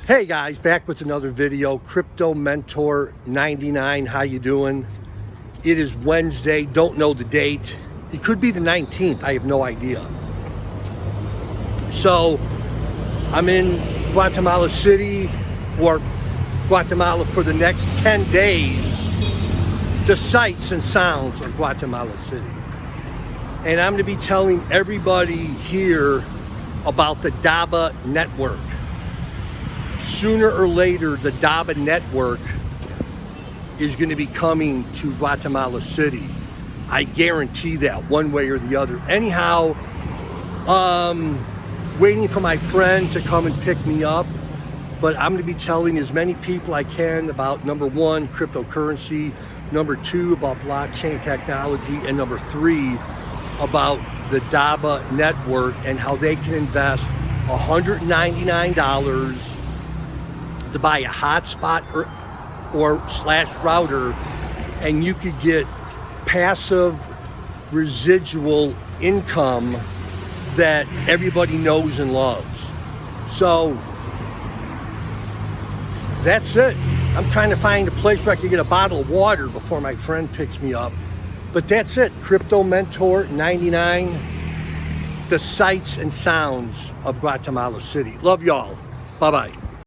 Hey guys, back with another video. Crypto Mentor 99, how you doing? It is Wednesday, don't know the date. It could be the 19th, I have no idea. So, I'm in Guatemala City, or Guatemala for the next 10 days. The sights and sounds of Guatemala City. And I'm going to be telling everybody here about the Dabba network. Sooner or later, the Dabba network is going to be coming to Guatemala City. I guarantee that, one way or the other. Anyhow, waiting for my friend to come and pick me up, but I'm going to be telling as many people I can about, number one, cryptocurrency, number two, about blockchain technology, and number three, about the Dabba network and how they can invest $199 to buy a hotspot or slash router, and you could get passive residual income that everybody knows and loves. So that's it. I'm trying to find a place where I can get a bottle of water before my friend picks me up. But that's it. Crypto Mentor 99, the sights and sounds of Guatemala City. Love y'all. Bye-bye.